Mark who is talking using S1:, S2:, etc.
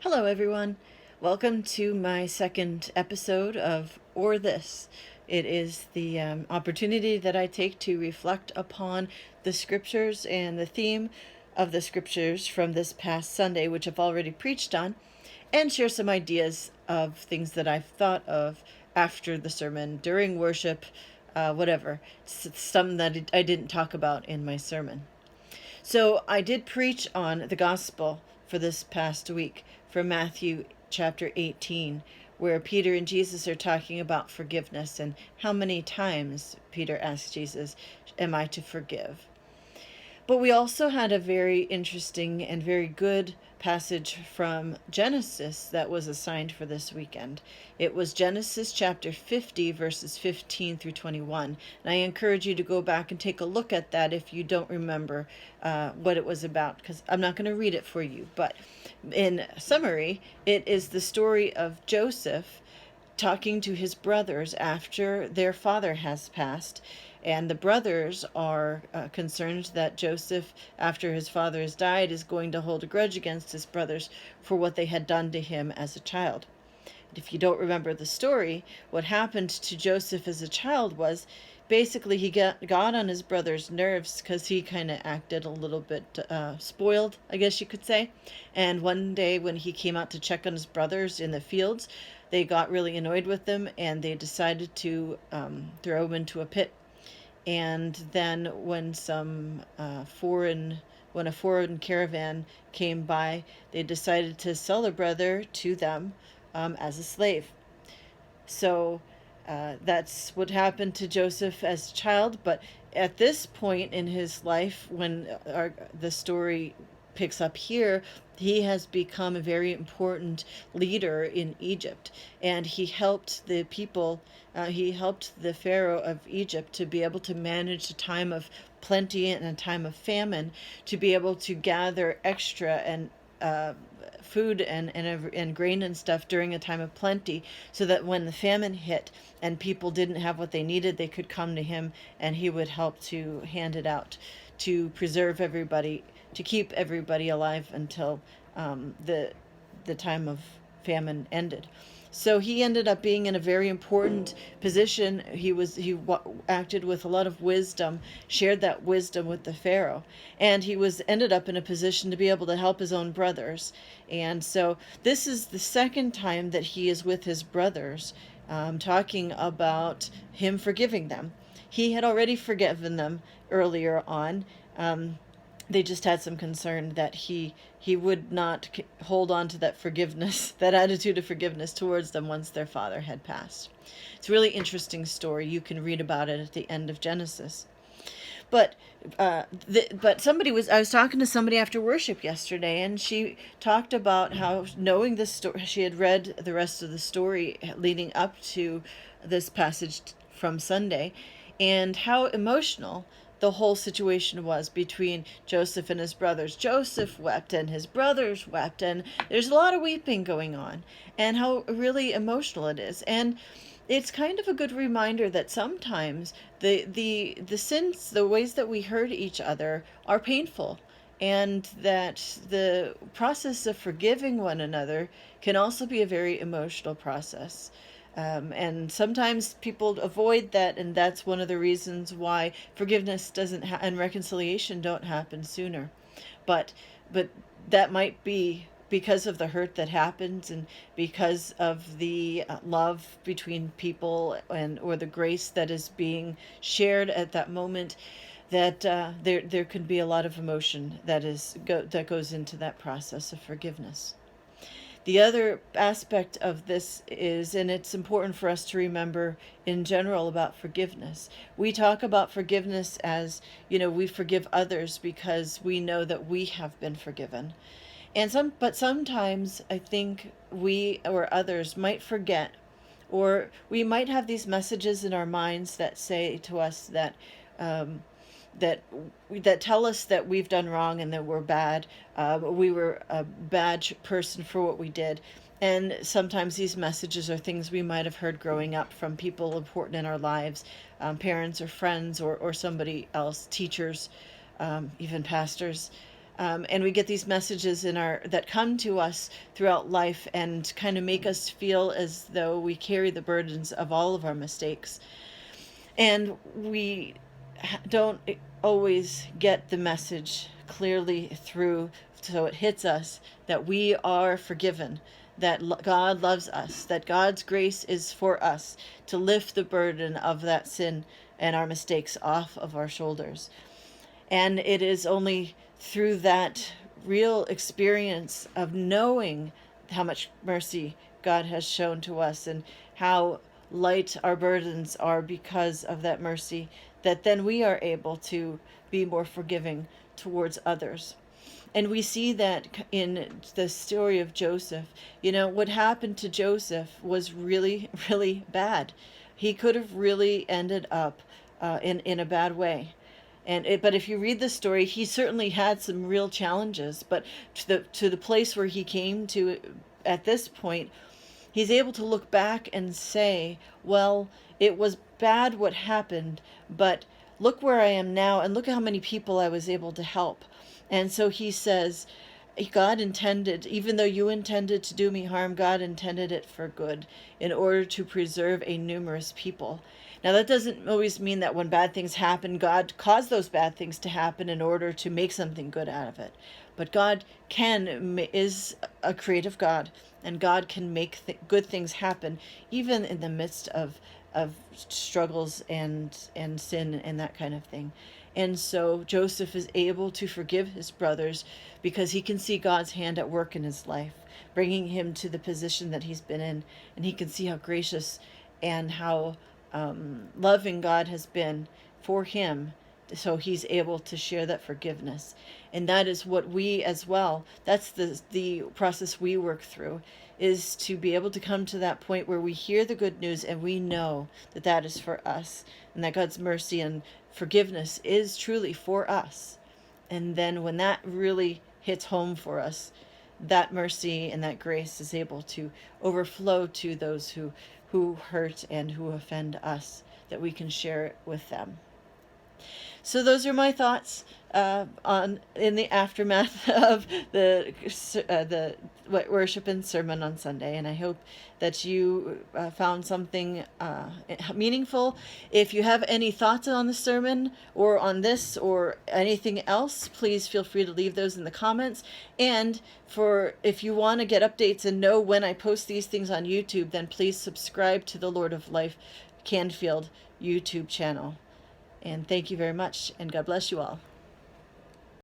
S1: Hello, everyone. Welcome to my second episode of Or This. It is the opportunity that I take to reflect upon the scriptures and the theme of the scriptures from this past Sunday, which I've already preached on, and share some ideas of things that I've thought of after the sermon, during worship, whatever. Some that I didn't talk about in my sermon. So I did preach on the gospel for this past week from Matthew chapter 18, where Peter and Jesus are talking about forgiveness and how many times Peter asked Jesus, "Am I to forgive?" But we also had a very interesting and very good passage from Genesis that was assigned for this weekend. It was Genesis chapter 50, verses 15 through 21. And I encourage you to go back and take a look at that if you don't remember what it was about, because I'm not going to read it for you. But in summary, it is the story of Joseph talking to his brothers after their father has passed. And the brothers are concerned that Joseph, after his father has died, is going to hold a grudge against his brothers for what they had done to him as a child. If you don't remember the story, what happened to Joseph as a child was basically he got on his brother's nerves because he kind of acted a little bit spoiled, I guess you could say. And one day when he came out to check on his brothers in the fields, they got really annoyed with him and they decided to throw him into a pit. And then when a foreign caravan came by, they decided to sell their brother to them as a slave. So that's what happened to Joseph as a child. But at this point in his life, when the story picks up here, he has become a very important leader in Egypt, and he helped the people. He helped the Pharaoh of Egypt to be able to manage a time of plenty and a time of famine, to be able to gather extra and food and grain and stuff during a time of plenty, so that when the famine hit and people didn't have what they needed, they could come to him and he would help to hand it out, to preserve everybody, to keep everybody alive until the time of famine ended. So he ended up being in a very important position. He acted with a lot of wisdom, shared that wisdom with the Pharaoh, and he ended up in a position to be able to help his own brothers. And so this is the second time that he is with his brothers, talking about him forgiving them. He had already forgiven them earlier on. They just had some concern that he would not hold on to that forgiveness, that attitude of forgiveness towards them once their father had passed. It's a really interesting story. You can read about it at the end of Genesis. But I was talking to somebody after worship yesterday, and she talked about how, knowing this story, she had read the rest of the story leading up to this passage from Sunday, and how emotional the whole situation was between Joseph and his brothers. Joseph wept and his brothers wept, and there's a lot of weeping going on, and how really emotional it is. And it's kind of a good reminder that sometimes the sins, the ways that we hurt each other, are painful, and that the process of forgiving one another can also be a very emotional process. And sometimes people avoid that, and that's one of the reasons why forgiveness doesn't and reconciliation don't happen sooner. But that might be because of the hurt that happens, and because of the love between people, or the grace that is being shared at that moment, that there could be a lot of emotion that goes into that process of forgiveness. The other aspect of this is, and it's important for us to remember in general about forgiveness, we talk about forgiveness as, we forgive others because we know that we have been forgiven. But sometimes I think we or others might forget, or we might have these messages in our minds that say to us that tell us that we've done wrong and that we're bad. We were a bad person for what we did. And sometimes these messages are things we might have heard growing up from people important in our lives, parents or friends or somebody else, teachers, even pastors. And we get these messages that come to us throughout life and kind of make us feel as though we carry the burdens of all of our mistakes. And we don't always get the message clearly through, so it hits us that we are forgiven, that God loves us, that God's grace is for us to lift the burden of that sin and our mistakes off of our shoulders. And it is only through that real experience of knowing how much mercy God has shown to us and how light our burdens are because of that mercy, that then we are able to be more forgiving towards others. And we see that in the story of Joseph. What happened to Joseph was really, really bad. He could have really ended up in a bad way. But if you read the story, he certainly had some real challenges. But to the place where he came to at this point, he's able to look back and say, well, it was bad what happened, but look where I am now and look how many people I was able to help. And so he says, God intended, even though you intended to do me harm, God intended it for good in order to preserve a numerous people. Now, that doesn't always mean that when bad things happen, God caused those bad things to happen in order to make something good out of it. But God is a creative God, and God can make good things happen, even in the midst of struggles and sin and that kind of thing. And so Joseph is able to forgive his brothers because he can see God's hand at work in his life, bringing him to the position that he's been in. And he can see how gracious and how loving God has been for him. So he's able to share that forgiveness. And that is what we as well, that's the process we work through, is to be able to come to that point where we hear the good news and we know that that is for us and that God's mercy and forgiveness is truly for us. And then when that really hits home for us, that mercy and that grace is able to overflow to those who hurt and who offend us, that we can share it with them. So those are my thoughts in the aftermath of the worship and sermon on Sunday, and I hope that you found something meaningful. If you have any thoughts on the sermon or on this or anything else, please feel free to leave those in the comments. And if you want to get updates and know when I post these things on YouTube, then please subscribe to the Lord of Life Canfield YouTube channel. And thank you very much, and God bless you all.